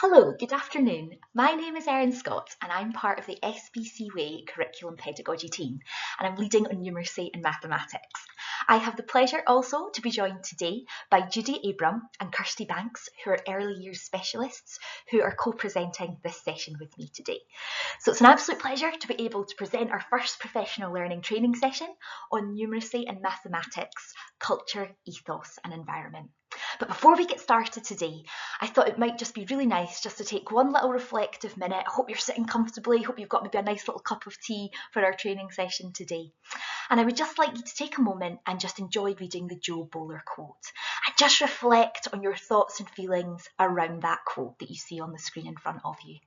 Hello, good afternoon. My name is Erin Scott and I'm part of the SBC Way Curriculum Pedagogy team and I'm leading on numeracy and mathematics. I have the pleasure also to be joined today by Judy Abram and Kirsty Banks, who are early years specialists who are co-presenting this session with me today. So it's an absolute pleasure to be able to present our first professional learning training session on numeracy and mathematics, culture, ethos and environment. But before we get started today, I thought it might just be really nice just to take one little reflective minute. I hope you're sitting comfortably. Hope you've got maybe a nice little cup of tea for our training session today. And I would just like you to take a moment and just enjoy reading the Joe Bowler quote. And just reflect on your thoughts and feelings around that quote that you see on the screen in front of you.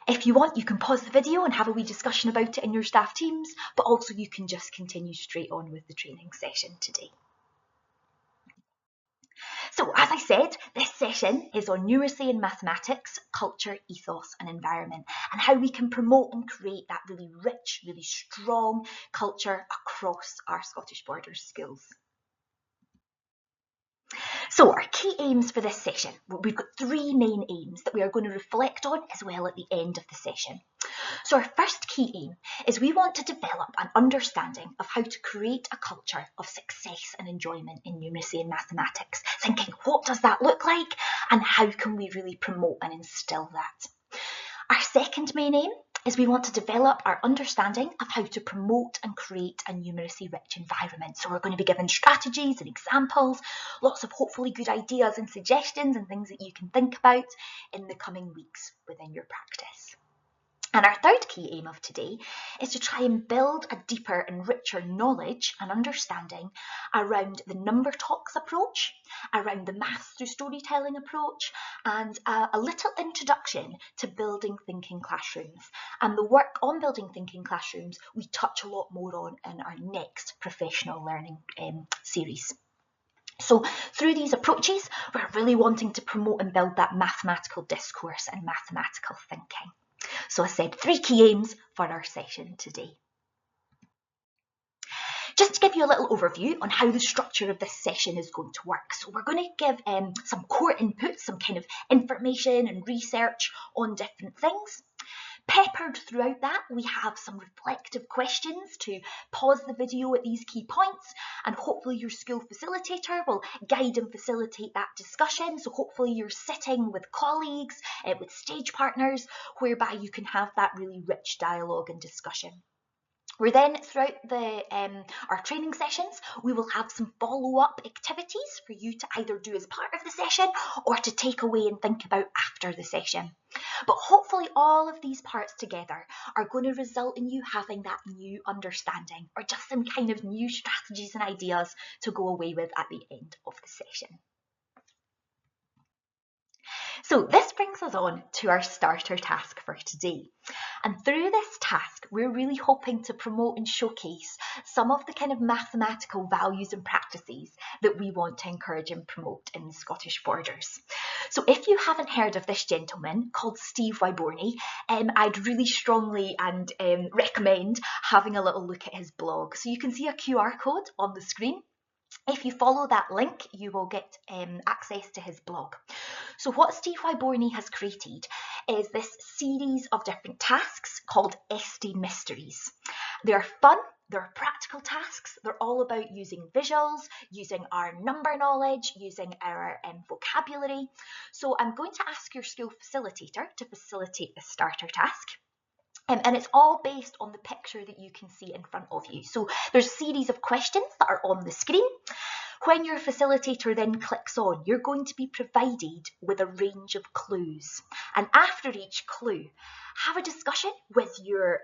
If you want, you can pause the video and have a wee discussion about it in your staff teams, but also you can just continue straight on with the training session today. So, as I said, this session is on numeracy and mathematics, culture, ethos and environment, and how we can promote and create that really rich, really strong culture across our Scottish Borders schools. So our key aims for this session, we've got three main aims that we are going to reflect on as well at the end of the session. So our first key aim is we want to develop an understanding of how to create a culture of success and enjoyment in numeracy and mathematics, thinking what does that look like and how can we really promote and instill that. Our second main aim is we want to develop our understanding of how to promote and create a numeracy rich environment. So we're going to be given strategies and examples, lots of hopefully good ideas and suggestions and things that you can think about in the coming weeks within your practice. And our third key aim of today is to try and build a deeper and richer knowledge and understanding around the number talks approach, around the maths through storytelling approach, and a little introduction to building thinking classrooms. And the work on building thinking classrooms we touch a lot more on in our next professional learning series. So through these approaches, we're really wanting to promote and build that mathematical discourse and mathematical thinking. So I said three key aims for our session today. Just to give you a little overview on how the structure of this session is going to work. So we're going to give some core input, some kind of information and research on different things. Peppered throughout that, we have some reflective questions to pause the video at these key points, and hopefully your school facilitator will guide and facilitate that discussion. So hopefully you're sitting with colleagues, with stage partners, whereby you can have that really rich dialogue and discussion. We're then, throughout our training sessions, we will have some follow-up activities for you to either do as part of the session or to take away and think about after the session. But hopefully all of these parts together are going to result in you having that new understanding or just some kind of new strategies and ideas to go away with at the end of the session. So this brings us on to our starter task for today. And through this task, we're really hoping to promote and showcase some of the kind of mathematical values and practices that we want to encourage and promote in the Scottish Borders. So if you haven't heard of this gentleman called Steve Wyborney, I'd really strongly and recommend having a little look at his blog. So you can see a QR code on the screen. If you follow that link, you will get access to his blog. So what Steve Wyborney has created is this series of different tasks called SD Mysteries. They're fun, they're practical tasks, they're all about using visuals, using our number knowledge, using our vocabulary. So I'm going to ask your school facilitator to facilitate the starter task. And it's all based on the picture that you can see in front of you. So there's a series of questions that are on the screen. When your facilitator then clicks on, you're going to be provided with a range of clues. And after each clue, have a discussion with your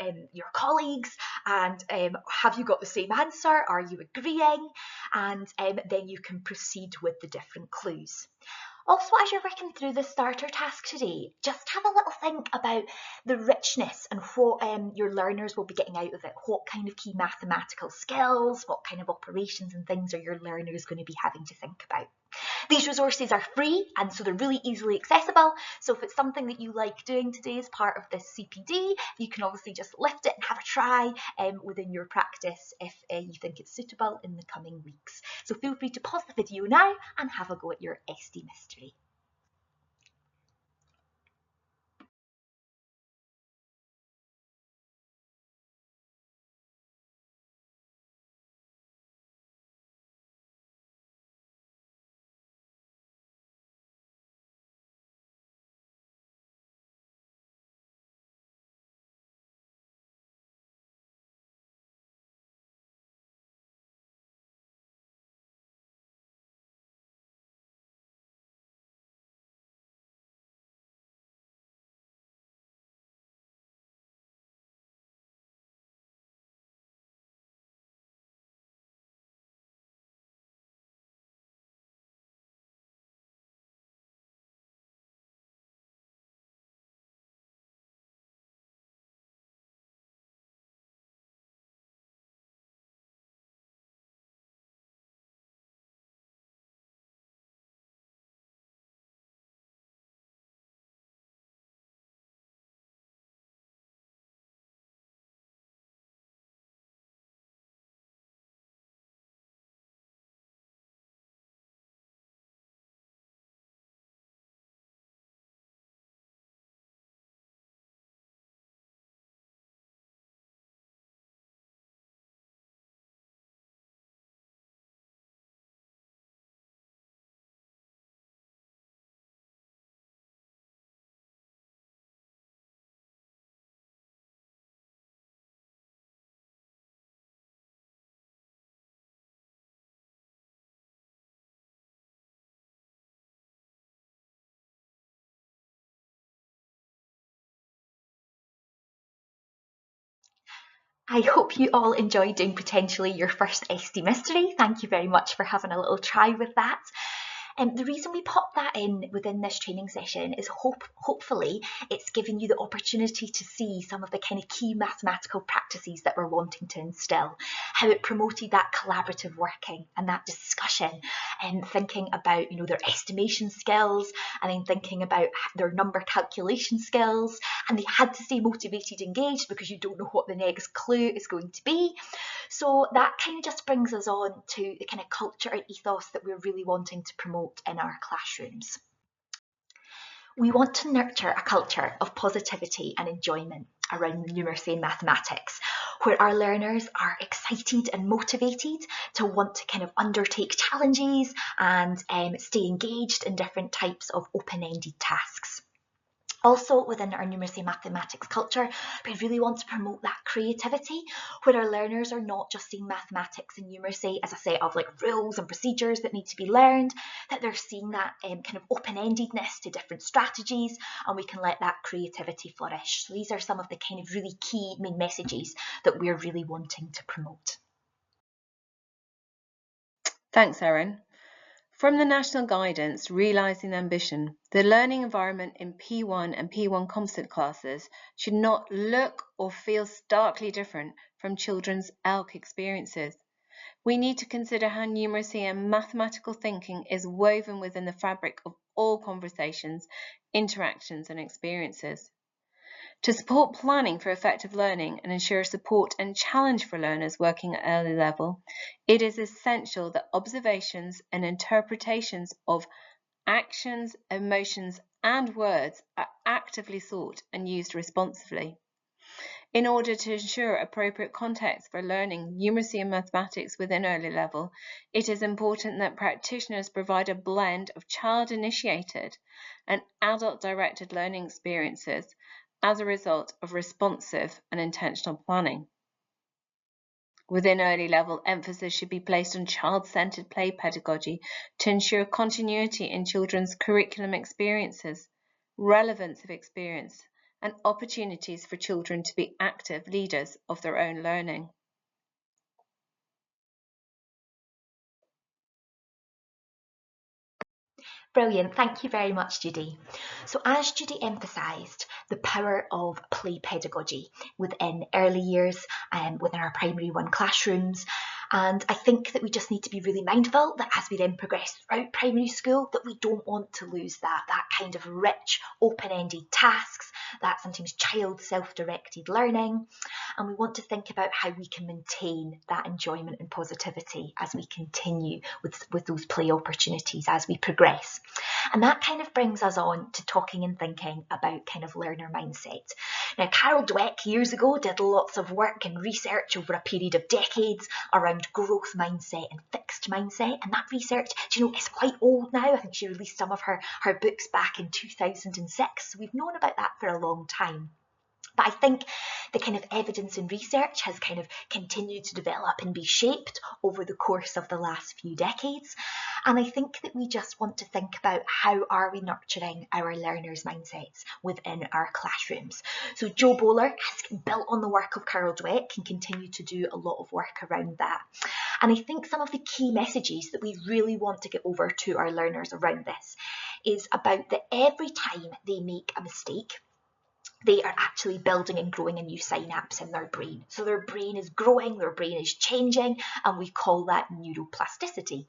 colleagues and have you got the same answer? Are you agreeing? And then you can proceed with the different clues. Also, as you're working through the starter task today, just have a little think about the richness and what your learners will be getting out of it. What kind of key mathematical skills, what kind of operations and things are your learners going to be having to think about. These resources are free and so they're really easily accessible. So if it's something that you like doing today as part of this CPD, you can obviously just lift it and have a try within your practice if you think it's suitable in the coming weeks. So feel free to pause the video now and have a go at your SD mystery. I hope you all enjoyed doing potentially your first SD mystery. Thank you very much for having a little try with that. The reason we pop that in within this training session is hopefully it's giving you the opportunity to see some of the kind of key mathematical practices that we're wanting to instill, how it promoted that collaborative working and that discussion, and thinking about their estimation skills, and then thinking about their number calculation skills, and they had to stay motivated, engaged, because you don't know what the next clue is going to be. So that kind of just brings us on to the kind of culture and ethos that we're really wanting to promote in our classrooms. We want to nurture a culture of positivity and enjoyment around numeracy and mathematics, where our learners are excited and motivated to want to kind of undertake challenges and stay engaged in different types of open-ended tasks. Also, within our numeracy and mathematics culture, we really want to promote that creativity, where our learners are not just seeing mathematics and numeracy as a set of rules and procedures that need to be learned, that they're seeing that kind of open-endedness to different strategies, and we can let that creativity flourish. So these are some of the kind of really key main messages that we're really wanting to promote. Thanks, Erin. From the National Guidance, Realising Ambition, the learning environment in P1 and P1 composite classes should not look or feel starkly different from children's ALC experiences. We need to consider how numeracy and mathematical thinking is woven within the fabric of all conversations, interactions and experiences. To support planning for effective learning and ensure support and challenge for learners working at early level, it is essential that observations and interpretations of actions, emotions, and words are actively sought and used responsively. In order to ensure appropriate context for learning numeracy and mathematics within early level, it is important that practitioners provide a blend of child-initiated and adult-directed learning experiences as a result of responsive and intentional planning. Within early level, emphasis should be placed on child-centered play pedagogy to ensure continuity in children's curriculum experiences, relevance of experience, and opportunities for children to be active leaders of their own learning. Brilliant, thank you very much, Judy. So as Judy emphasised, the power of play pedagogy within early years and within our primary one classrooms. And I think that we just need to be really mindful that as we then progress throughout primary school, that we don't want to lose that kind of rich, open-ended tasks, that sometimes child self-directed learning. And we want to think about how we can maintain that enjoyment and positivity as we continue with those play opportunities as we progress. And that kind of brings us on to talking and thinking about kind of learner mindset. Now, Carol Dweck years ago did lots of work and research over a period of decades around growth mindset and fixed mindset. And that research, is quite old now. I think she released some of her books back in 2006. So we've known about that for a long time. But I think the kind of evidence and research has kind of continued to develop and be shaped over the course of the last few decades. And I think that we just want to think about how are we nurturing our learners' mindsets within our classrooms. So Jo Bowler has built on the work of Carol Dweck and continue to do a lot of work around that. And I think some of the key messages that we really want to get over to our learners around this is about that every time they make a mistake, they are actually building and growing a new synapse in their brain. So their brain is growing, their brain is changing, and we call that neuroplasticity.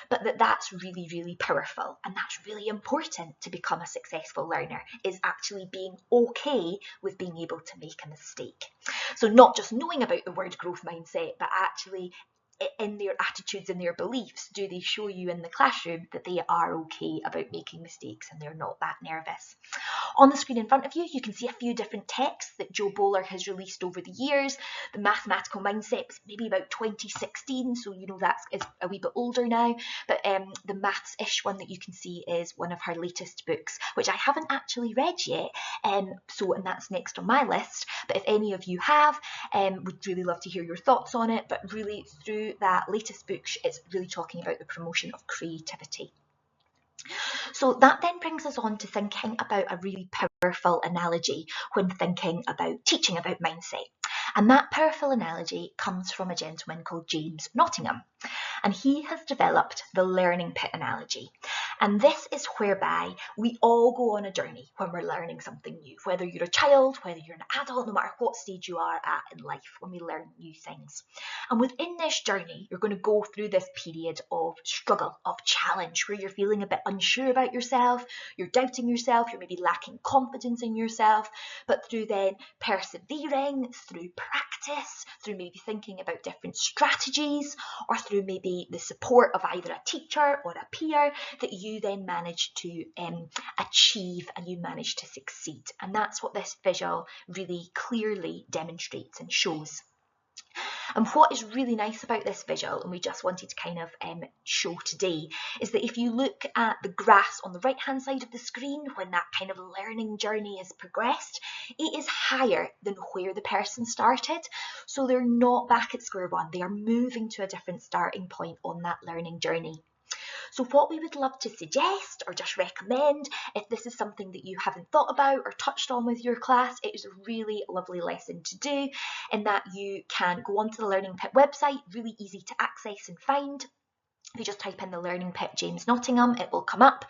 But that's really, really powerful, and that's really important to become a successful learner, is actually being okay with being able to make a mistake. So not just knowing about the word growth mindset, but actually in their attitudes and their beliefs, do they show you in the classroom that they are okay about making mistakes and they're not that nervous? On the screen in front of you, you can see a few different texts that Jo Bowler has released over the years. The mathematical mindset was maybe about 2016, so that's is a wee bit older now. But the Maths-ish one that you can see is one of her latest books, which I haven't actually read yet, and that's next on my list. But if any of you have, would really love to hear your thoughts on it. But really, through that latest book, it's really talking about the promotion of creativity. So that then brings us on to thinking about a really powerful analogy when thinking about teaching about mindset. And that powerful analogy comes from a gentleman called James Nottingham. And he has developed the learning pit analogy. And this is whereby we all go on a journey when we're learning something new, whether you're a child, whether you're an adult, no matter what stage you are at in life, when we learn new things. And within this journey, you're going to go through this period of struggle, of challenge, where you're feeling a bit unsure about yourself, you're doubting yourself, you're maybe lacking confidence in yourself, but through then persevering, through practice, through maybe thinking about different strategies, or through maybe the support of either a teacher or a peer, that you then manage to achieve and you manage to succeed. And that's what this visual really clearly demonstrates and shows. And what is really nice about this visual, and we just wanted to kind of show today, is that if you look at the graphs on the right hand side of the screen, when that kind of learning journey is progressed, it is higher than where the person started. So they're not back at square one, they are moving to a different starting point on that learning journey. So what we would love to suggest or just recommend, if this is something that you haven't thought about or touched on with your class, it is a really lovely lesson to do, in that you can go onto the Learning Pit website, really easy to access and find. If you just type in the Learning Pit James Nottingham, it will come up.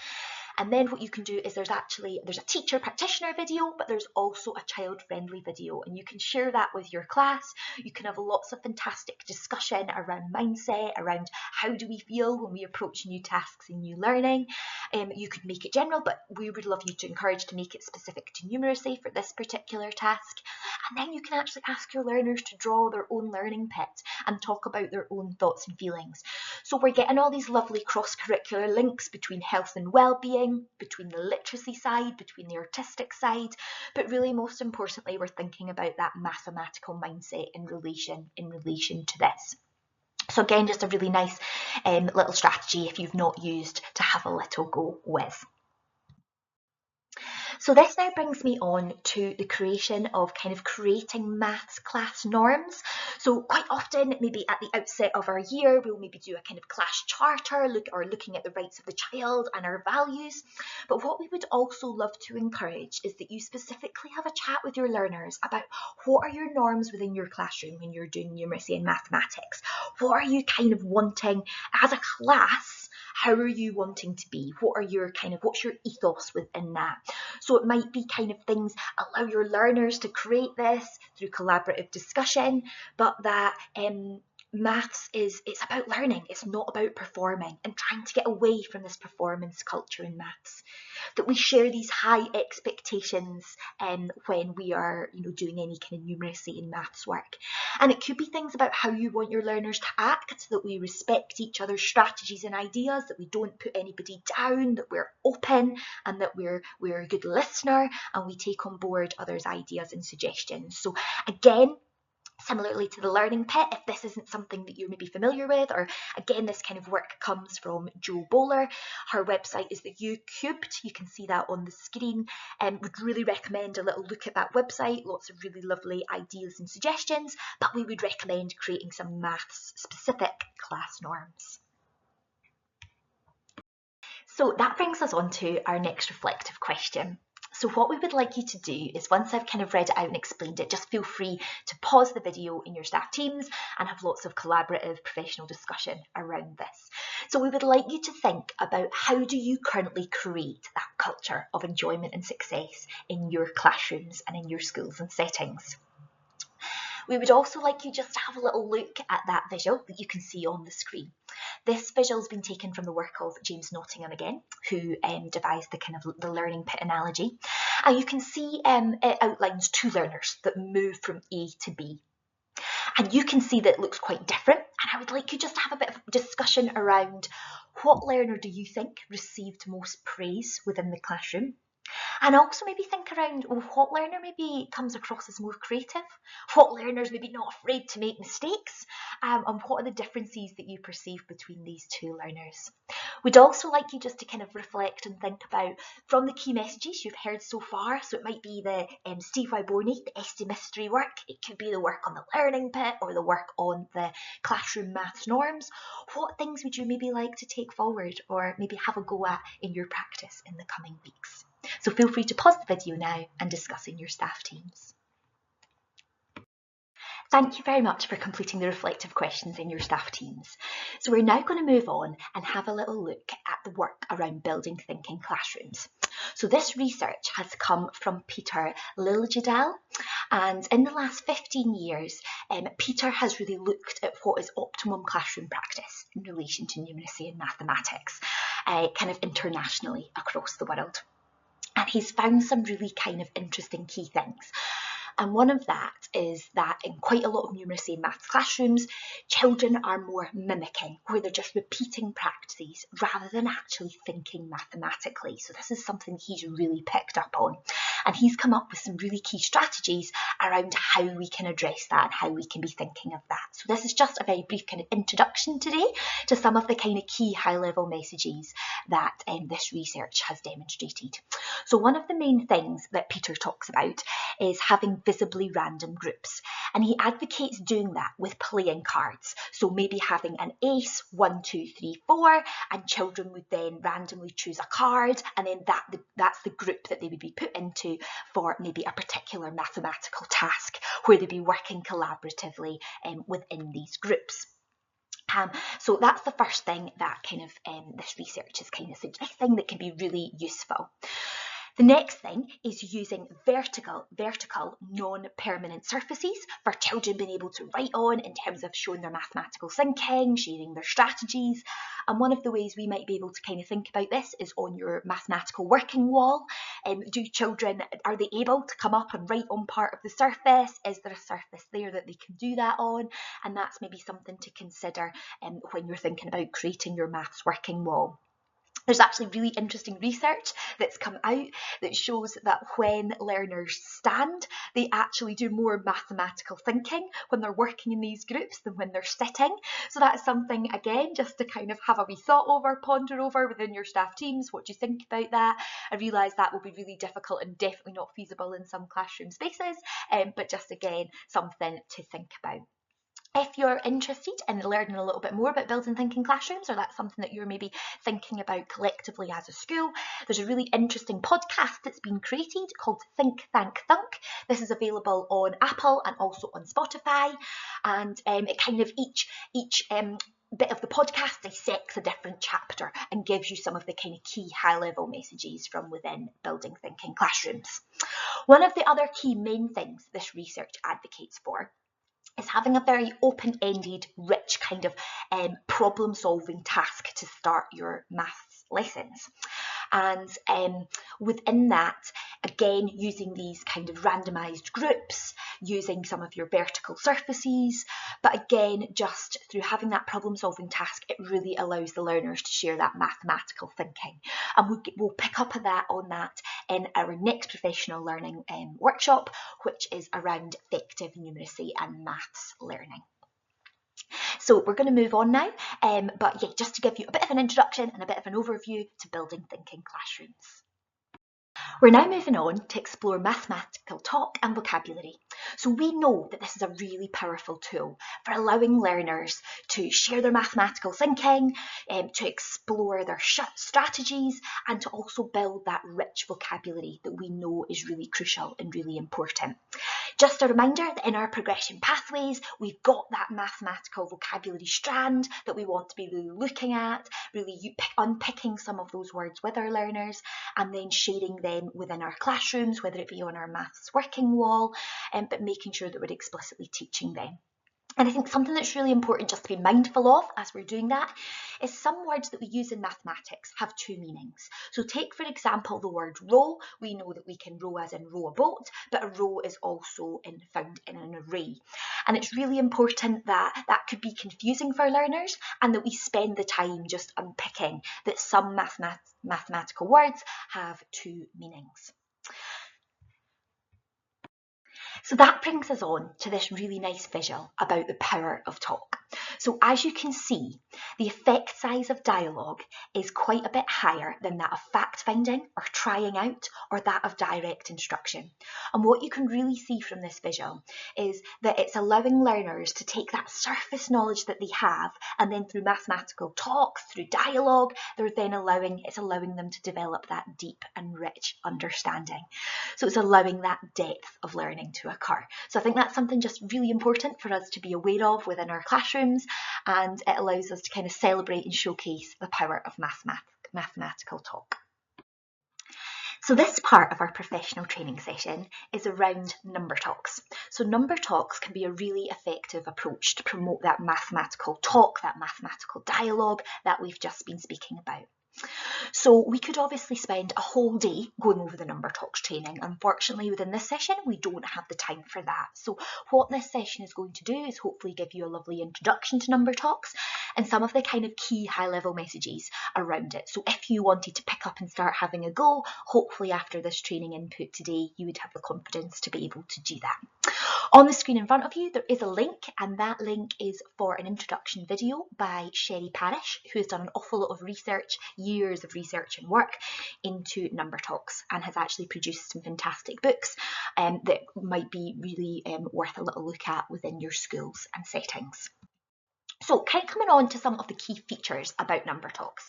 And then what you can do is there's a teacher practitioner video, but there's also a child-friendly video, and you can share that with your class. You can have lots of fantastic discussion around mindset, around how do we feel when we approach new tasks and new learning. You could make it general, but we would love you to encourage to make it specific to numeracy for this particular task. And then you can actually ask your learners to draw their own learning pit and talk about their own thoughts and feelings. So we're getting all these lovely cross-curricular links between health and well-being, between the literacy side, between the artistic side, but really most importantly, we're thinking about that mathematical mindset in relation to this. So again, just a really nice little strategy if you've not used to have a little go with. So this now brings me on to the creation of creating maths class norms. So quite often, maybe at the outset of our year, we'll maybe do a kind of class charter, looking at the rights of the child and our values. But what we would also love to encourage is that you specifically have a chat with your learners about what are your norms within your classroom when you're doing numeracy and mathematics. What are you kind of wanting as a class? How are you wanting to be? What's your ethos within that? So it might be kind of things, allow your learners to create this through collaborative discussion, but that maths it's about learning, it's not about performing, and trying to get away from this performance culture in maths. That we share these high expectations when we are doing any kind of numeracy and maths work. And it could be things about how you want your learners to act, that we respect each other's strategies and ideas, that we don't put anybody down, that we're open, and that we're a good listener, and we take on board others' ideas and suggestions. So again, similarly to the Learning Pit, if this isn't something that you're maybe familiar with, or again, this kind of work comes from Jo Bowler. Her website is the U Cubed. You can see that on the screen. Would really recommend a little look at that website. Lots of really lovely ideas and suggestions, but we would recommend creating some maths specific class norms. So that brings us on to our next reflective question. So what we would like you to do is, once I've kind of read it out and explained it, just feel free to pause the video in your staff teams and have lots of collaborative professional discussion around this. So we would like you to think about, how do you currently create that culture of enjoyment and success in your classrooms and in your schools and settings? We would also like you just to have a little look at that visual that you can see on the screen. This visual has been taken from the work of James Nottingham again, who devised the learning pit analogy. And you can see it outlines two learners that move from A to B. And you can see that it looks quite different. And I would like you just to have a bit of discussion around, what learner do you think received most praise within the classroom? And also maybe think around, what learner maybe comes across as more creative? What learner's maybe not afraid to make mistakes? And what are the differences that you perceive between these two learners? We'd also like you just to kind of reflect and think about, from the key messages you've heard so far, so it might be the Steve Wyborney, the SD Mystery work, it could be the work on the Learning Pit, or the work on the classroom maths norms. What things would you maybe like to take forward, or maybe have a go at in your practice in the coming weeks? So feel free to pause the video now and discuss in your staff teams. Thank you very much for completing the reflective questions in your staff teams. So we're now going to move on and have a little look at the work around building thinking classrooms. So this research has come from Peter Liljegdal, and in the last 15 years, Peter has really looked at what is optimum classroom practice in relation to numeracy and mathematics, kind of internationally across the world. And he's found some really kind of interesting key things. And one of that is that in quite a lot of numeracy and maths classrooms, children are more mimicking, where they're just repeating practices rather than actually thinking mathematically. So this is something he's really picked up on. And he's come up with some really key strategies around how we can address that and how we can be thinking of that. So this is just a very brief kind of introduction today to some of the kind of key high-level messages that this research has demonstrated. So one of the main things that Peter talks about is having visibly random groups, and he advocates doing that with playing cards. So maybe having an ace, 1, 2, 3, 4, and children would then randomly choose a card, and then that's the group that they would be put into for maybe a particular mathematical task where they'd be working collaboratively within these groups. So that's the first thing that kind of this research is kind of suggesting that can be really useful. The next thing is using vertical non-permanent surfaces for children being able to write on in terms of showing their mathematical thinking, sharing their strategies. And one of the ways we might be able to kind of think about this is on your mathematical working wall. Do children, are they able to come up and write on part of the surface? Is there a surface there that they can do that on? And that's maybe something to consider when you're thinking about creating your maths working wall. There's actually really interesting research that's come out that shows that when learners stand, they actually do more mathematical thinking when they're working in these groups than when they're sitting. So that's something, again, just to kind of have a wee thought over, ponder over within your staff teams. What do you think about that? I realise that will be really difficult and definitely not feasible in some classroom spaces, but just, again, something to think about. If you're interested in learning a little bit more about building thinking classrooms, or that's something that you're maybe thinking about collectively as a school, there's a really interesting podcast that's been created called Think, Thank, Thunk. This is available on Apple and also on Spotify, and it kind of each bit of the podcast dissects a different chapter and gives you some of the kind of key high-level messages from within building thinking classrooms. One of the other key main things this research advocates for is having a very open-ended, rich kind of problem-solving task to start your maths lessons. And within that, again, using these kind of randomised groups, using some of your vertical surfaces, but again, just through having that problem-solving task, it really allows the learners to share that mathematical thinking. And we'll pick up on that in our next professional learning workshop, which is around effective numeracy and maths learning. So we're going to move on now, but yeah, just to give you a bit of an introduction and a bit of an overview to building thinking classrooms. We're now moving on to explore mathematical talk and vocabulary. So we know that this is a really powerful tool for allowing learners to share their mathematical thinking, to explore their strategies, and to also build that rich vocabulary that we know is really crucial and really important. Just a reminder that in our progression pathways, we've got that mathematical vocabulary strand that we want to be really looking at, really unpicking some of those words with our learners, and then sharing them within our classrooms, whether it be on our maths working wall, but making sure that we're explicitly teaching them. And I think something that's really important just to be mindful of as we're doing that is some words that we use in mathematics have two meanings. So take, for example, the word row. We know that we can row as in row a boat, but a row is also found in an array. And it's really important that that could be confusing for learners and that we spend the time just unpicking that some mathematical words have two meanings. So that brings us on to this really nice visual about the power of talk. So as you can see, the effect size of dialogue is quite a bit higher than that of fact-finding or trying out or that of direct instruction. And what you can really see from this visual is that it's allowing learners to take that surface knowledge that they have, and then through mathematical talks, through dialogue, it's allowing them to develop that deep and rich understanding. So it's allowing that depth of learning to occur. So I think that's something just really important for us to be aware of within our classrooms, and it allows us to kind of celebrate and showcase the power of mathematical talk. So this part of our professional training session is around number talks. So number talks can be a really effective approach to promote that mathematical talk, that mathematical dialogue that we've just been speaking about. So we could obviously spend a whole day going over the number talks training. Unfortunately, within this session, we don't have the time for that. So what this session is going to do is hopefully give you a lovely introduction to number talks and some of the kind of key high-level messages around it. So if you wanted to pick up and start having a go, hopefully after this training input today, you would have the confidence to be able to do that. On the screen in front of you, there is a link, and that link is for an introduction video by Sherry Parish, who has done an awful lot of research, years of research and work into number talks, and has actually produced some fantastic books that might be really worth a little look at within your schools and settings. So kind of coming on to some of the key features about number talks.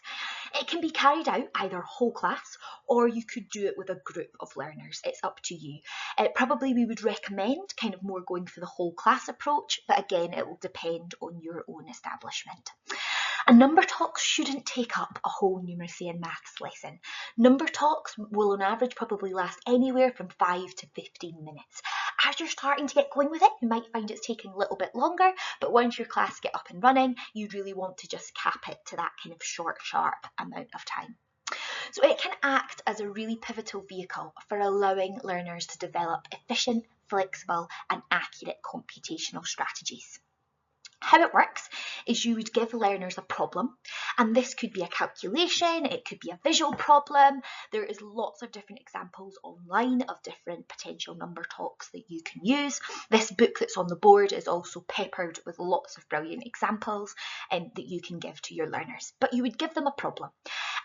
It can be carried out either whole class, or you could do it with a group of learners. It's up to you. Probably we would recommend kind of more going for the whole class approach, but again, it will depend on your own establishment. And number talks shouldn't take up a whole numeracy and maths lesson. Number talks will on average probably last anywhere from 5 to 15 minutes. As you're starting to get going with it, you might find it's taking a little bit longer, but once your class get up and running, you really want to just cap it to that kind of short, sharp amount of time. So it can act as a really pivotal vehicle for allowing learners to develop efficient, flexible, and accurate computational strategies. How it works is you would give learners a problem, and this could be a calculation, it could be a visual problem. There is lots of different examples online of different potential number talks that you can use. This book that's on the board is also peppered with lots of brilliant examples that you can give to your learners. But you would give them a problem,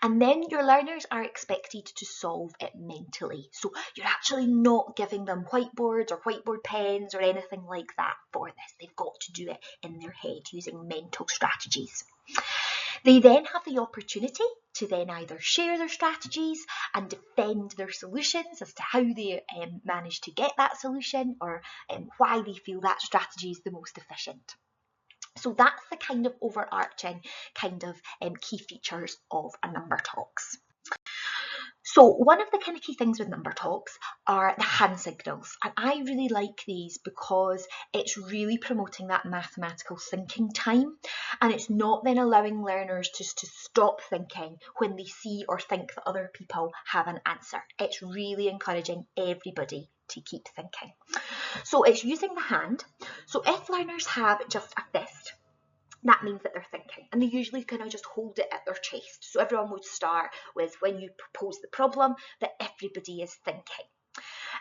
and then your learners are expected to solve it mentally. So you're actually not giving them whiteboards or whiteboard pens or anything like that for this. They've got to do it in their head using mental strategies. They then have the opportunity to then either share their strategies and defend their solutions as to how they managed to get that solution, or why they feel that strategy is the most efficient. So that's the kind of overarching kind of key features of a number talks. So one of the kind of key things with number talks are the hand signals, and I really like these because it's really promoting that mathematical thinking time, and it's not then allowing learners just to stop thinking when they see or think that other people have an answer. It's really encouraging everybody to keep thinking. So it's using the hand. So if learners have just a fist, that means that they're thinking, and they usually kind of just hold it at their chest. So everyone would start with, when you propose the problem, that everybody is thinking.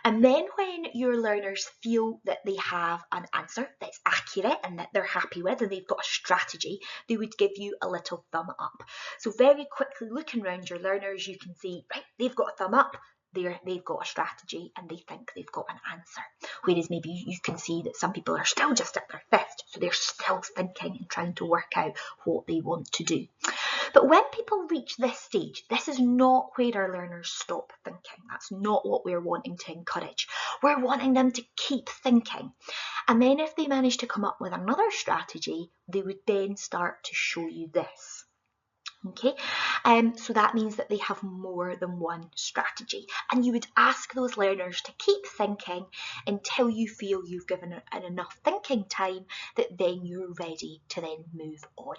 And then when your learners feel that they have an answer that's accurate and that they're happy with, and they've got a strategy, they would give you a little thumb up. So very quickly looking around your learners, you can see, right, they've got a thumb up, they've got a strategy, and they think they've got an answer. Whereas maybe you can see that some people are still just at their fist, so they're still thinking and trying to work out what they want to do. But when people reach this stage, this is not where our learners stop thinking. That's not what we're wanting to encourage. We're wanting them to keep thinking. And then if they manage to come up with another strategy, they would then start to show you this. Okay, so that means that they have more than one strategy, and you would ask those learners to keep thinking until you feel you've given it enough thinking time that then you're ready to then move on.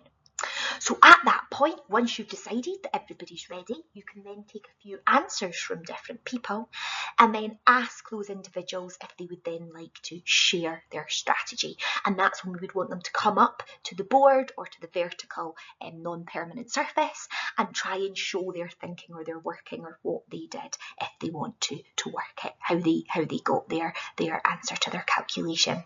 So at that point, once you've decided that everybody's ready, you can then take a few answers from different people and then ask those individuals if they would then like to share their strategy. And that's when we would want them to come up to the board or to the vertical non-permanent surface and try and show their thinking or their working or what they did if they want to work it, how they got their answer to their calculation.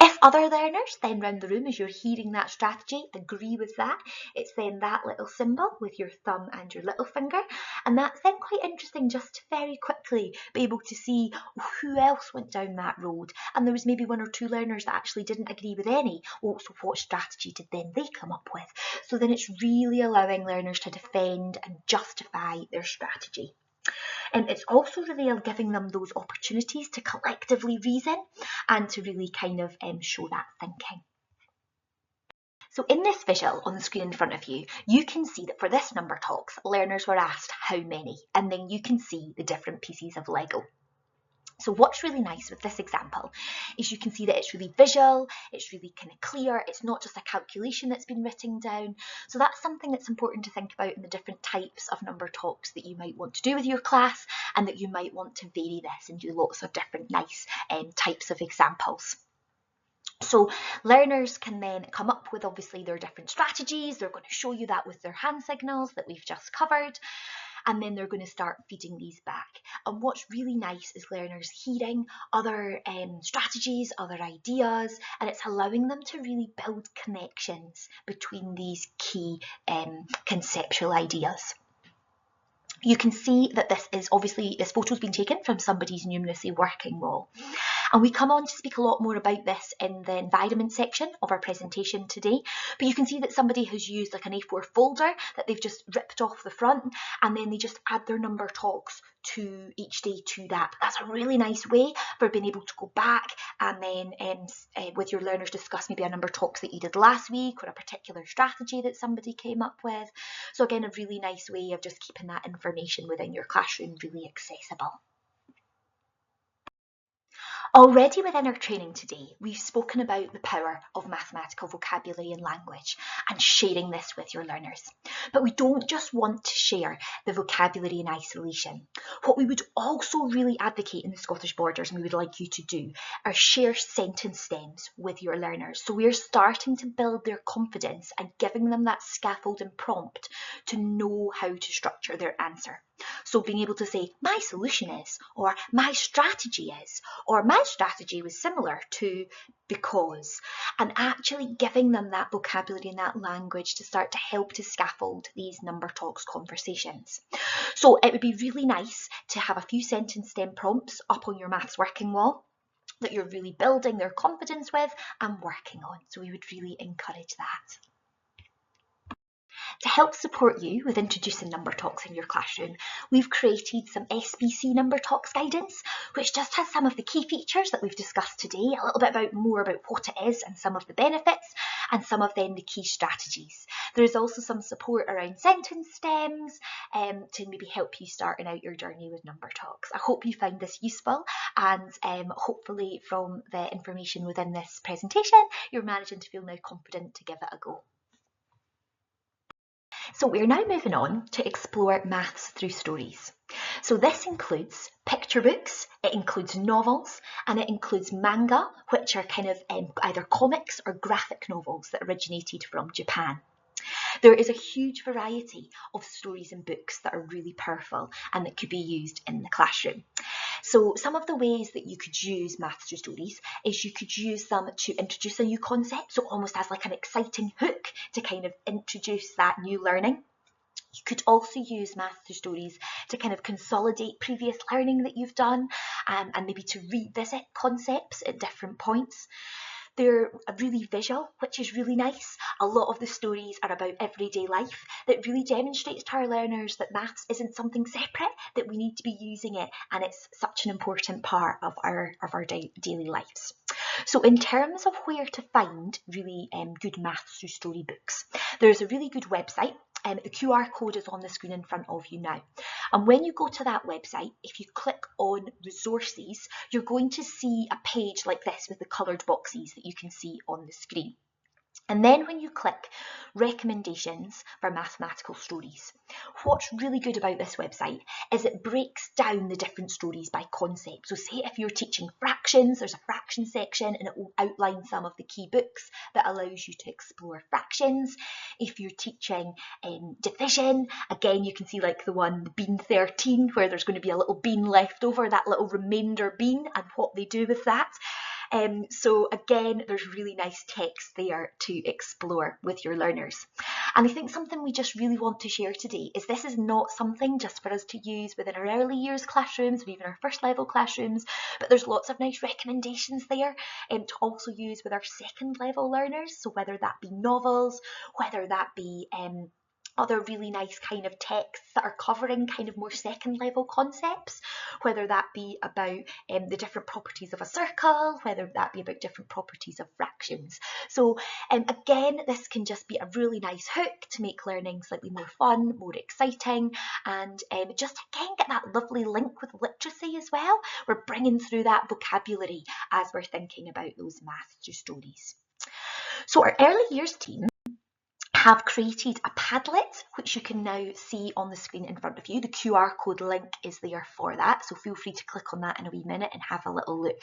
If If other learners then round the room, as you're hearing that strategy, agree with that, it's then that little symbol with your thumb and your little finger. And that's then quite interesting just to very quickly be able to see who else went down that road. And there was maybe one or two learners that actually didn't agree with any. Well, so what strategy did then they come up with? So then it's really allowing learners to defend and justify their strategy. And it's also really giving them those opportunities to collectively reason and to really kind of show that thinking. So in this visual on the screen in front of you, you can see that for this number talks, learners were asked how many, and then you can see the different pieces of Lego. So what's really nice with this example is you can see that it's really visual, it's really kind of clear, it's not just a calculation that's been written down. So that's something that's important to think about in the different types of number talks that you might want to do with your class, and that you might want to vary this and do lots of different nice types of examples. So learners can then come up with obviously their different strategies. They're going to show you that with their hand signals that we've just covered. And then they're going to start feeding these back. And what's really nice is learners hearing other strategies, other ideas, and it's allowing them to really build connections between these key conceptual ideas. You can see that this photo's been taken from somebody's numeracy working wall. And we come on to speak a lot more about this in the environment section of our presentation today. But you can see that somebody has used like an A4 folder that they've just ripped off the front, and then they just add their number talks to each day to that. That's a really nice way for being able to go back and then with your learners discuss maybe a number talks that you did last week or a particular strategy that somebody came up with. So again, a really nice way of just keeping that information within your classroom really accessible. Already within our training today, we've spoken about the power of mathematical vocabulary and language and sharing this with your learners. But we don't just want to share the vocabulary in isolation. What we would also really advocate in the Scottish Borders, and we would like you to do, are share sentence stems with your learners. So we're starting to build their confidence and giving them that scaffolding prompt to know how to structure their answer. So being able to say, my solution is, or my strategy is, or my strategy was similar to because, and actually giving them that vocabulary and that language to start to help to scaffold these number talks conversations. So it would be really nice to have a few sentence stem prompts up on your maths working wall that you're really building their confidence with and working on. So we would really encourage that. To help support you with introducing number talks in your classroom, we've created some SBC number talks guidance, which just has some of the key features that we've discussed today, a little bit more about what it is and some of the benefits, and some of then the key strategies. There is also some support around sentence stems to maybe help you starting out your journey with number talks. I hope you find this useful, and hopefully from the information within this presentation, you're managing to feel now confident to give it a go. So we're now moving on to explore maths through stories. So this includes picture books, it includes novels, and it includes manga, which are kind of either comics or graphic novels that originated from Japan. There is a huge variety of stories and books that are really powerful and that could be used in the classroom. So some of the ways that you could use maths through stories is you could use them to introduce a new concept, so almost as like an exciting hook to kind of introduce that new learning. You could also use maths through stories to kind of consolidate previous learning that you've done and maybe to revisit concepts at different points. They're really visual, which is really nice. A lot of the stories are about everyday life that really demonstrates to our learners that maths isn't something separate, that we need to be using it, and it's such an important part of our daily lives. So in terms of where to find really good maths through storybooks, there's a really good website. The QR code is on the screen in front of you now. And when you go to that website, if you click on resources, you're going to see a page like this with the coloured boxes that you can see on the screen. And then when you click recommendations for mathematical stories, what's really good about this website is it breaks down the different stories by concept. So say if you're teaching fractions, there's a fraction section and it will outline some of the key books that allows you to explore fractions. If you're teaching division, again, you can see like the one, the bean 13, where there's going to be a little bean left over, that little remainder bean and what they do with that. So again, there's really nice text there to explore with your learners. And I think something we just really want to share today is this is not something just for us to use within our early years classrooms or even our first level classrooms, but there's lots of nice recommendations there to also use with our second level learners. So whether that be novels, whether that be other really nice kind of texts that are covering kind of more second level concepts, whether that be about the different properties of a circle, whether that be about different properties of fractions. So again, this can just be a really nice hook to make learning slightly more fun, more exciting, and just again get that lovely link with literacy as well. We're bringing through that vocabulary as we're thinking about those maths stories. So our early years team have created a Padlet, which you can now see on the screen in front of you. The QR code link is there for that, so feel free to click on that in a wee minute and have a little look.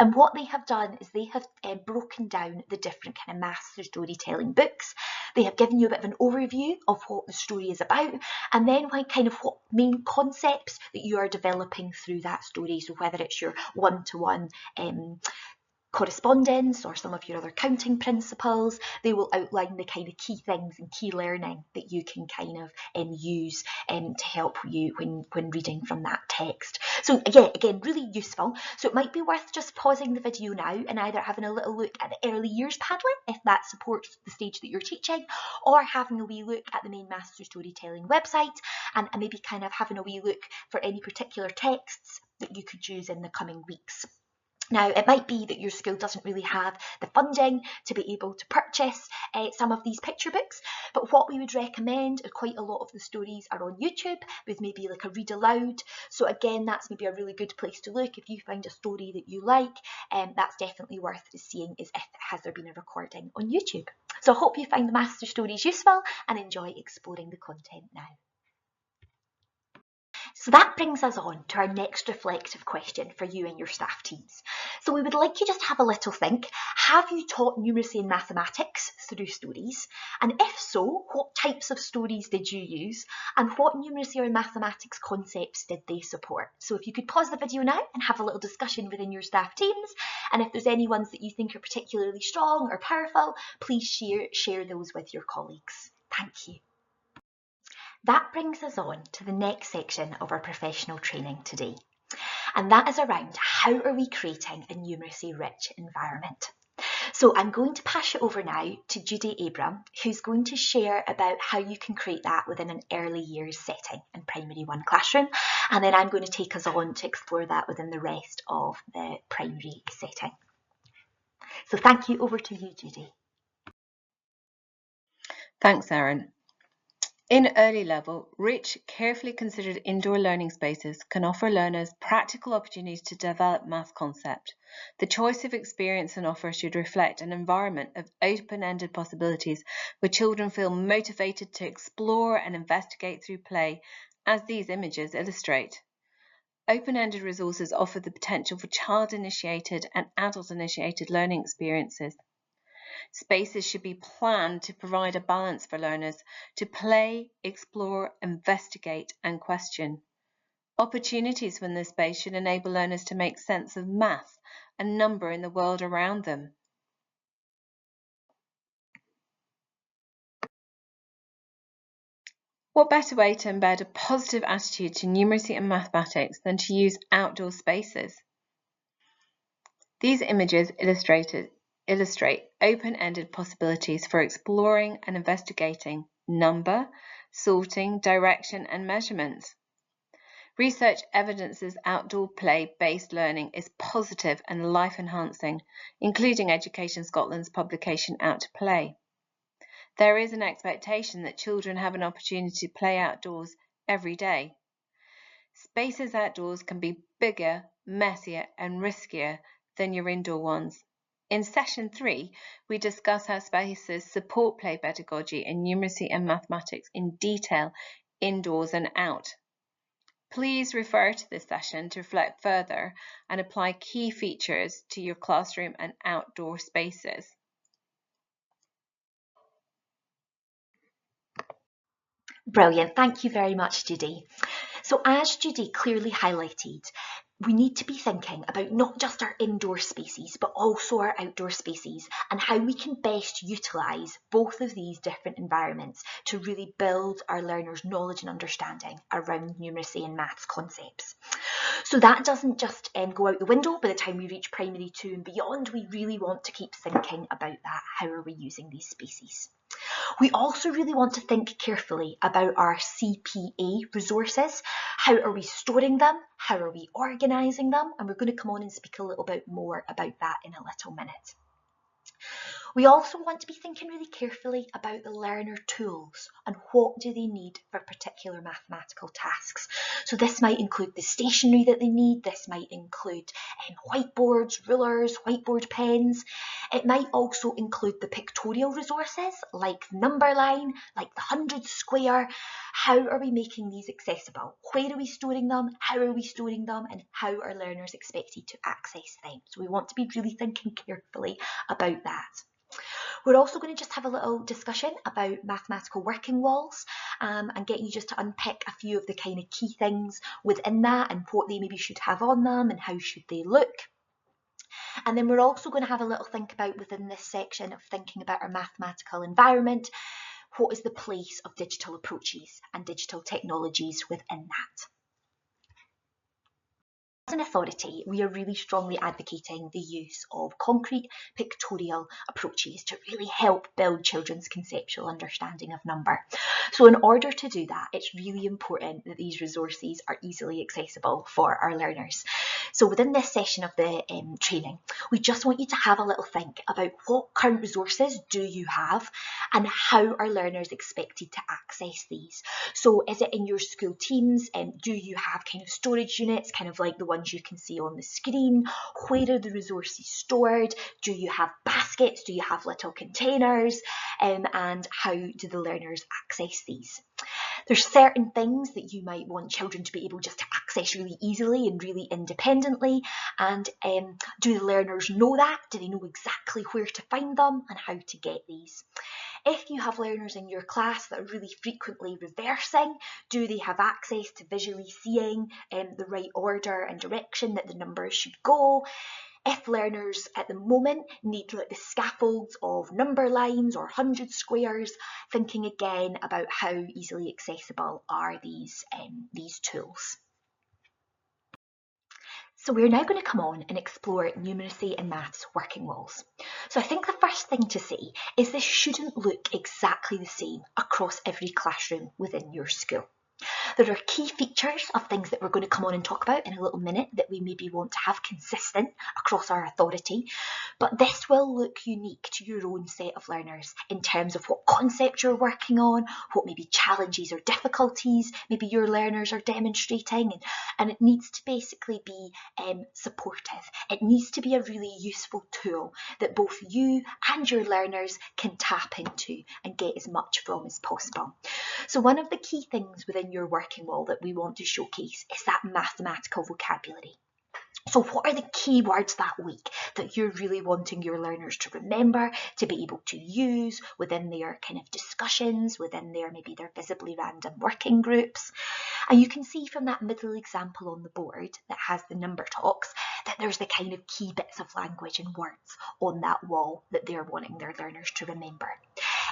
And what they have done is they have broken down the different kind of maths or storytelling books. They have given you a bit of an overview of what the story is about, and then what main concepts that you are developing through that story. So whether it's your one-to-one correspondence or some of your other counting principles, they will outline the kind of key things and key learning that you can kind of use to help you when reading from that text. So again, really useful. So it might be worth just pausing the video now and either having a little look at the early years Padlet, if that supports the stage that you're teaching, or having a wee look at the main Master Storytelling website and maybe kind of having a wee look for any particular texts that you could use in the coming weeks. Now, it might be that your school doesn't really have the funding to be able to purchase some of these picture books, but what we would recommend, quite a lot of the stories are on YouTube with maybe like a read aloud. So again, that's maybe a really good place to look. If you find a story that you like, that's definitely worth seeing is if has there been a recording on YouTube. So I hope you find the Master Stories useful and enjoy exploring the content now. So that brings us on to our next reflective question for you and your staff teams. So we would like you just to have a little think. Have you taught numeracy and mathematics through stories? And if so, what types of stories did you use? And what numeracy or mathematics concepts did they support? So if you could pause the video now and have a little discussion within your staff teams. And if there's any ones that you think are particularly strong or powerful, please share those with your colleagues. Thank you. That brings us on to the next section of our professional training today, and that is around how are we creating a numeracy-rich environment. So I'm going to pass you over now to Judy Abram, who's going to share about how you can create that within an early years setting in Primary 1 classroom, and then I'm going to take us on to explore that within the rest of the primary setting. So thank you, over to you, Judy. Thanks, Erin. In early level, rich, carefully considered indoor learning spaces can offer learners practical opportunities to develop math concept. The choice of experience and offer should reflect an environment of open-ended possibilities where children feel motivated to explore and investigate through play, as these images illustrate. Open-ended resources offer the potential for child-initiated and adult-initiated learning experiences. Spaces should be planned to provide a balance for learners to play, explore, investigate, and question. Opportunities within this space should enable learners to make sense of math and number in the world around them. What better way to embed a positive attitude to numeracy and mathematics than to use outdoor spaces? These images illustrate open-ended possibilities for exploring and investigating number, sorting, direction, and measurements. Research evidences outdoor play-based learning is positive and life-enhancing, including Education Scotland's publication Out to Play. There is an expectation that children have an opportunity to play outdoors every day. Spaces outdoors can be bigger, messier, and riskier than your indoor ones. In session 3, we discuss how spaces support play pedagogy in numeracy and mathematics in detail, indoors and out. Please refer to this session to reflect further and apply key features to your classroom and outdoor spaces. Brilliant, thank you very much, Judy. So as Judy clearly highlighted, we need to be thinking about not just our indoor spaces, but also our outdoor spaces and how we can best utilise both of these different environments to really build our learners' knowledge and understanding around numeracy and maths concepts. So that doesn't just go out the window by the time we reach primary 2 and beyond. We really want to keep thinking about that. How are we using these spaces? We also really want to think carefully about our CPA resources. How are we storing them? How are we organising them? And we're going to come on and speak a little bit more about that in a little minute. We also want to be thinking really carefully about the learner tools and what do they need for particular mathematical tasks. So this might include the stationery that they need, this might include whiteboards, rulers, whiteboard pens. It might also include the pictorial resources like the number line, like the 100 square. How are we making these accessible? Where are we storing them? How are we storing them? And how are learners expected to access them? So we want to be really thinking carefully about that. We're also going to just have a little discussion about mathematical working walls and get you just to unpick a few of the kind of key things within that and what they maybe should have on them and how should they look. And then we're also going to have a little think about within this section of thinking about our mathematical environment, what is the place of digital approaches and digital technologies within that. As an authority, we are really strongly advocating the use of concrete pictorial approaches to really help build children's conceptual understanding of number. So in order to do that, it's really important that these resources are easily accessible for our learners. So within this session of the training, we just want you to have a little think about what current resources do you have and how are learners expected to access these. So is it in your school teams? Do you have kind of storage units, kind of like the ones you can see on the screen? Where are the resources stored? Do you have baskets? Do you have little containers? And how do the learners access these? There's certain things that you might want children to be able just to access really easily and really independently. And do the learners know that? Do they know exactly where to find them and how to get these? If you have learners in your class that are really frequently reversing, do they have access to visually seeing the right order and direction that the numbers should go? If learners at the moment need like the scaffolds of number lines or 100 squares, thinking again about how easily accessible are these tools. So we're now going to come on and explore numeracy and maths working walls. So I think the first thing to say is this shouldn't look exactly the same across every classroom within your school. There are key features of things that we're going to come on and talk about in a little minute that we maybe want to have consistent across our authority, but this will look unique to your own set of learners in terms of what concept you're working on, what maybe challenges or difficulties maybe your learners are demonstrating, and it needs to basically be supportive. It needs to be a really useful tool that both you and your learners can tap into and get as much from as possible. So one of the key things within your working wall that we want to showcase is that mathematical vocabulary. So what are the key words that week that you're really wanting your learners to remember, to be able to use within their kind of discussions, within their maybe their visibly random working groups? And you can see from that middle example on the board that has the number talks that there's the kind of key bits of language and words on that wall that they're wanting their learners to remember.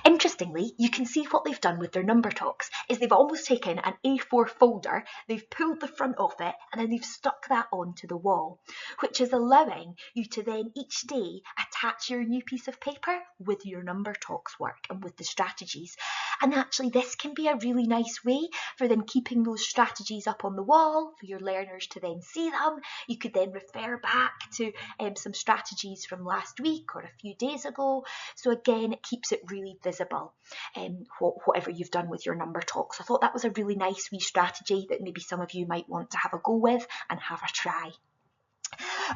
Interestingly, you can see what they've done with their number talks is they've almost taken an A4 folder, they've pulled the front of it, and then they've stuck that onto the wall, which is allowing you to then each day attach your new piece of paper with your number talks work and with the strategies. And actually this can be a really nice way for them keeping those strategies up on the wall for your learners to then see them. You could then refer back to some strategies from last week or a few days ago. So again, it keeps it really visible, whatever you've done with your number talks. I thought that was a really nice wee strategy that maybe some of you might want to have a go with and have a try.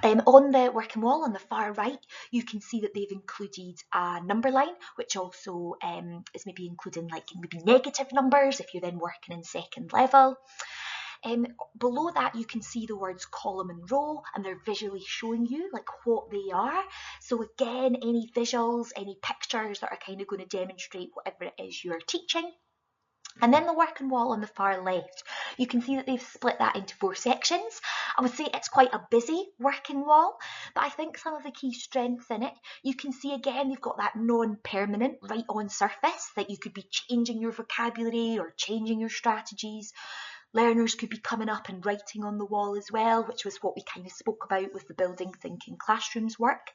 On the working wall on the far right, you can see that they've included a number line, which also is maybe including like maybe negative numbers if you're then working in second level. Below that, you can see the words column and row, and they're visually showing you like what they are. So again, any visuals, any pictures that are kind of going to demonstrate whatever it is you're teaching. And then the working wall on the far left, you can see that they've split that into 4 sections. I would say it's quite a busy working wall, but I think some of the key strengths in it, you can see again, you've got that non-permanent right on surface that you could be changing your vocabulary or changing your strategies. Learners could be coming up and writing on the wall as well, which was what we kind of spoke about with the building thinking classrooms work.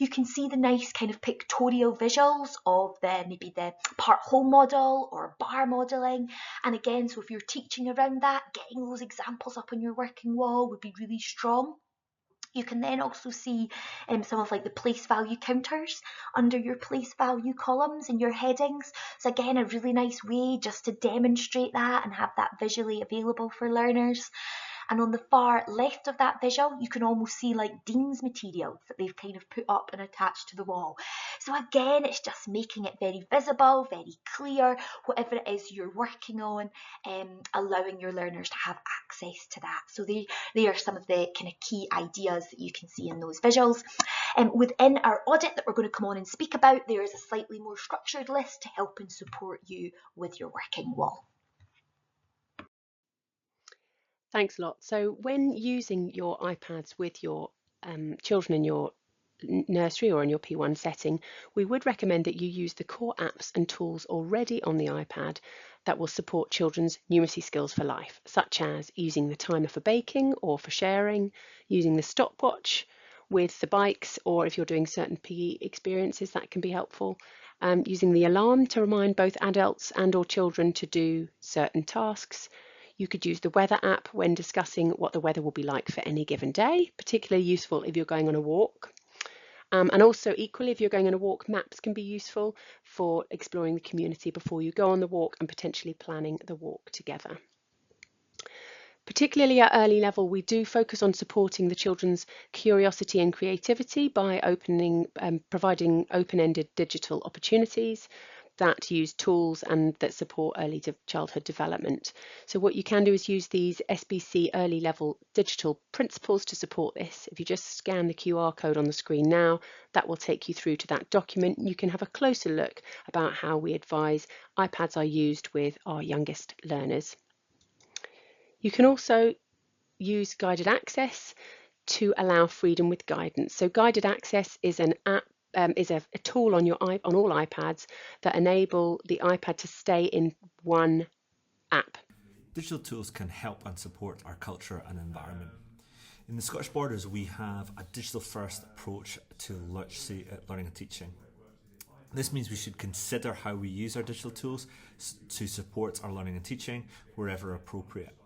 You can see the nice kind of pictorial visuals of maybe the part whole model or bar modelling. And again, so if you're teaching around that, getting those examples up on your working wall would be really strong. You can then also see some of like the place value counters under your place value columns in your headings. So again, a really nice way just to demonstrate that and have that visually available for learners. And on the far left of that visual, you can almost see like Dean's materials that they've kind of put up and attached to the wall. So again, it's just making it very visible, very clear, whatever it is you're working on, allowing your learners to have access to that. So they are some of the kind of key ideas that you can see in those visuals. Within our audit that we're going to come on and speak about, there is a slightly more structured list to help and support you with your working wall. Thanks a lot. So when using your iPads with your children in your nursery or in your P1 setting, we would recommend that you use the core apps and tools already on the iPad that will support children's numeracy skills for life, such as using the timer for baking or for sharing, using the stopwatch with the bikes, or if you're doing certain PE experiences, that can be helpful. Using the alarm to remind both adults and or children to do certain tasks. You could use the weather app when discussing what the weather will be like for any given day, particularly useful if you're going on a walk. And also equally, if you're going on a walk, maps can be useful for exploring the community before you go on the walk and potentially planning the walk together. Particularly at early level, we do focus on supporting the children's curiosity and creativity by providing open-ended digital opportunities that use tools and that support early childhood development. So what you can do is use these SBC early level digital principles to support this. If you just scan the QR code on the screen now, that will take you through to that document. You can have a closer look about how we advise iPads are used with our youngest learners. You can also use guided access to allow freedom with guidance. So guided access is an app, is a tool on all iPads that enable the iPad to stay in one app. Digital tools can help and support our culture and environment. In the Scottish Borders, we have a digital-first approach to literacy, learning and teaching. This means we should consider how we use our digital tools to support our learning and teaching wherever appropriate.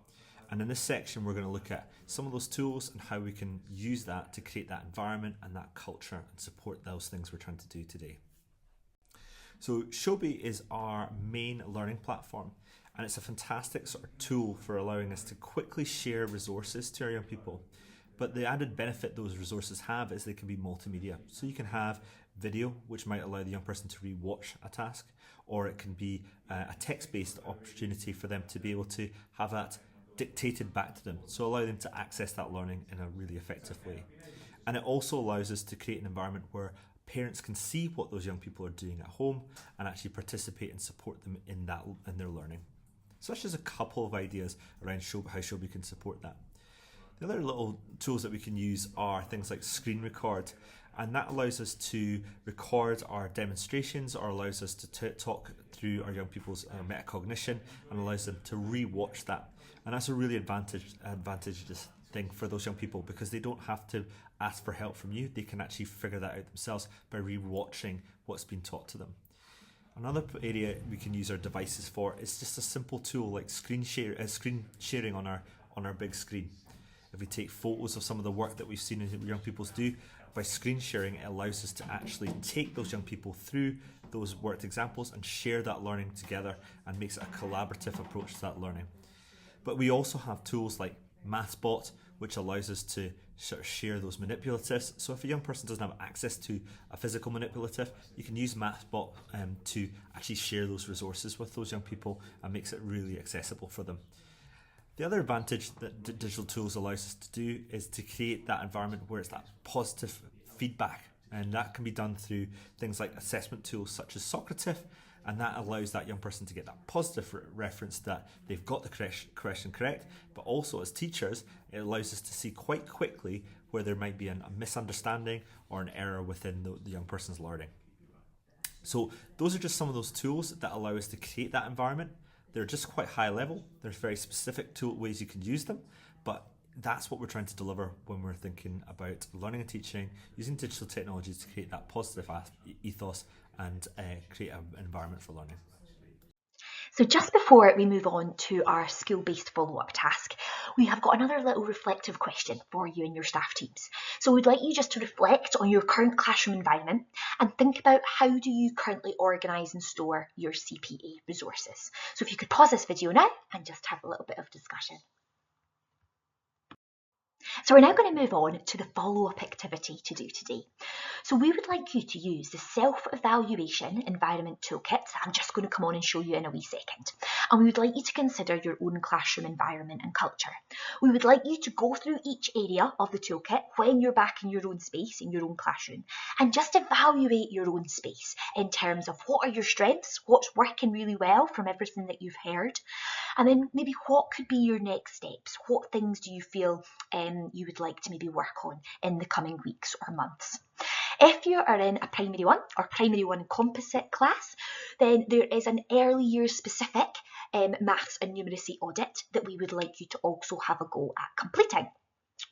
And in this section, we're going to look at some of those tools and how we can use that to create that environment and that culture and support those things we're trying to do today. So Shobi is our main learning platform, and it's a fantastic sort of tool for allowing us to quickly share resources to our young people. But the added benefit those resources have is they can be multimedia. So you can have video, which might allow the young person to re-watch a task, or it can be a text-based opportunity for them to be able to have that dictated back to them, so allow them to access that learning in a really effective way. And it also allows us to create an environment where parents can see what those young people are doing at home and actually participate and support them in their learning. So that's just a couple of ideas around how Shobi can support that. The other little tools that we can use are things like screen record, and that allows us to record our demonstrations or allows us to talk through our young people's metacognition and allows them to re-watch that. And that's a really advantageous thing for those young people because they don't have to ask for help from you. They can actually figure that out themselves by re-watching what's been taught to them. Another area we can use our devices for is just a simple tool like screen sharing on our big screen. If we take photos of some of the work that we've seen young people do, by screen sharing, it allows us to actually take those young people through those worked examples and share that learning together and makes it a collaborative approach to that learning. But we also have tools like MathSpot, which allows us to sort of share those manipulatives. So if a young person doesn't have access to a physical manipulative, you can use MathSpot to actually share those resources with those young people and makes it really accessible for them. The other advantage that digital tools allows us to do is to create that environment where it's that positive feedback, and that can be done through things like assessment tools such as Socrative And that allows that young person to get that positive reference that they've got the question correct, but also as teachers, it allows us to see quite quickly where there might be a misunderstanding or an error within the young person's learning. So those are just some of those tools that allow us to create that environment. They're just quite high level. There's very specific ways you can use them, but that's what we're trying to deliver when we're thinking about learning and teaching, using digital technologies to create that positive ethos and create an environment for learning. So just before we move on to our school-based follow-up task, we have got another little reflective question for you and your staff teams. So we'd like you just to reflect on your current classroom environment and think about how do you currently organise and store your CPA resources. So if you could pause this video now and just have a little bit of discussion. So we're now going to move on to the follow-up activity to do today. So we would like you to use the self-evaluation environment toolkit that I'm just going to come on and show you in a wee second. And we would like you to consider your own classroom environment and culture. We would like you to go through each area of the toolkit when you're back in your own space, in your own classroom, and just evaluate your own space in terms of what are your strengths, what's working really well from everything that you've heard, and then maybe what could be your next steps, what things do you feel you would like to maybe work on in the coming weeks or months. If you are in a primary 1 or primary 1 composite class, then there is an early years specific maths and numeracy audit that we would like you to also have a go at completing.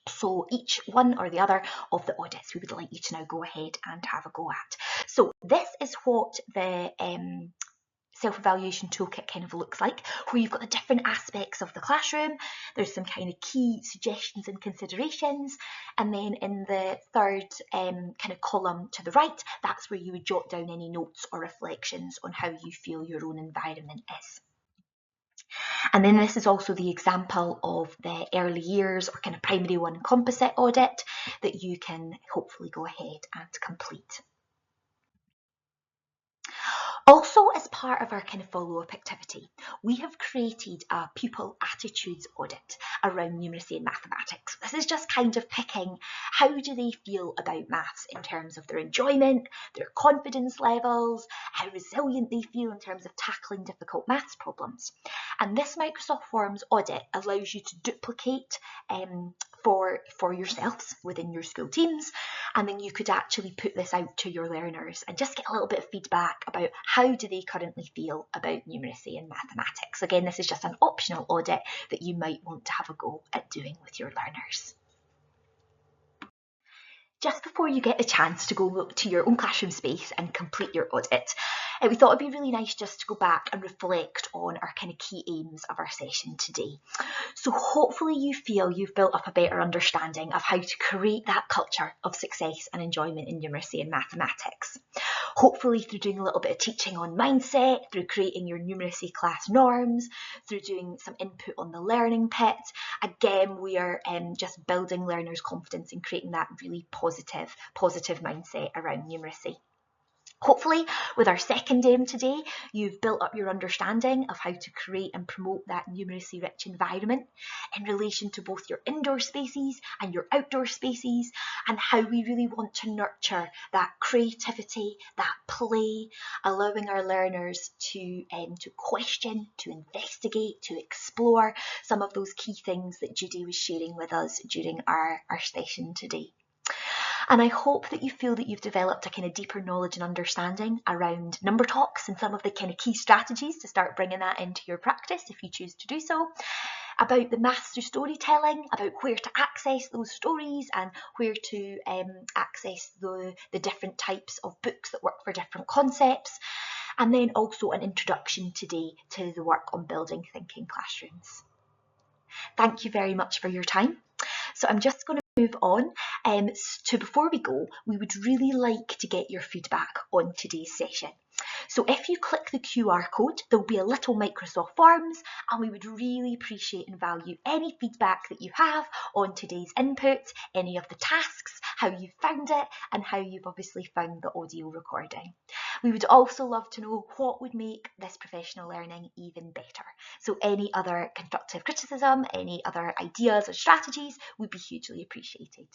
So each one or the other of the audits we would like you to now go ahead and have a go at. So this is what the self-evaluation toolkit kind of looks like, where you've got the different aspects of the classroom. There's some kind of key suggestions and considerations, and then in the third kind of column to the right, that's where you would jot down any notes or reflections on how you feel your own environment is. And then this is also the example of the early years or kind of primary 1 composite audit that you can hopefully go ahead and complete. Also, as part of our kind of follow-up activity, we have created a pupil attitudes audit around numeracy and mathematics. This is just kind of picking how do they feel about maths in terms of their enjoyment, their confidence levels, how resilient they feel in terms of tackling difficult maths problems. And this Microsoft Forms audit allows you to duplicate for yourselves within your school teams, and then you could actually put this out to your learners and just get a little bit of feedback about how do they currently feel about numeracy and mathematics. Again, this is just an optional audit that you might want to have a go at doing with your learners. Just before you get the chance to go to your own classroom space and complete your audit, we thought it'd be really nice just to go back and reflect on our kind of key aims of our session today. So hopefully you feel you've built up a better understanding of how to create that culture of success and enjoyment in numeracy and mathematics. Hopefully through doing a little bit of teaching on mindset, through creating your numeracy class norms, through doing some input on the learning pit. Again, we are just building learners' confidence and creating that really positive mindset around numeracy. Hopefully, with our second aim today, you've built up your understanding of how to create and promote that numeracy-rich environment in relation to both your indoor spaces and your outdoor spaces, and how we really want to nurture that creativity, that play, allowing our learners to question, to investigate, to explore some of those key things that Judy was sharing with us during our session today. And I hope that you feel that you've developed a kind of deeper knowledge and understanding around number talks and some of the kind of key strategies to start bringing that into your practice if you choose to do so, about the maths through storytelling, about where to access those stories and where to access the different types of books that work for different concepts, and then also an introduction today to the work on building thinking classrooms. Thank you very much for your time. So I'm just going to move on to, before we go, we would really like to get your feedback on today's session. So if you click the QR code, there'll be a little Microsoft Forms, and we would really appreciate and value any feedback that you have on today's input, any of the tasks, how you found it, and how you've obviously found the audio recording. We would also love to know what would make this professional learning even better. So any other constructive criticism, any other ideas or strategies would be hugely appreciated.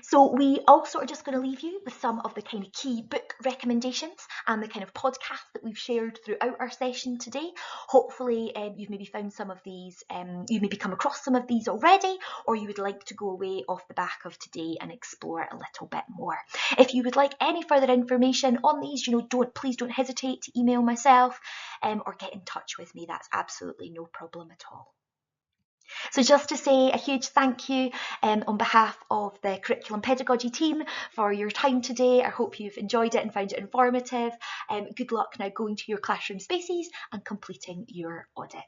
So we also are just going to leave you with some of the kind of key book recommendations and the kind of podcasts that we've shared throughout our session today. Hopefully you've maybe found some of these, you've maybe come across some of these already, or you would like to go away off the back of today and explore a little bit more. If you would like any further information on these, please don't hesitate to email myself or get in touch with me. That's absolutely no problem at all. So just to say a huge thank you on behalf of the curriculum pedagogy team for your time today. I hope you've enjoyed it and found it informative. Good luck now going to your classroom spaces and completing your audit.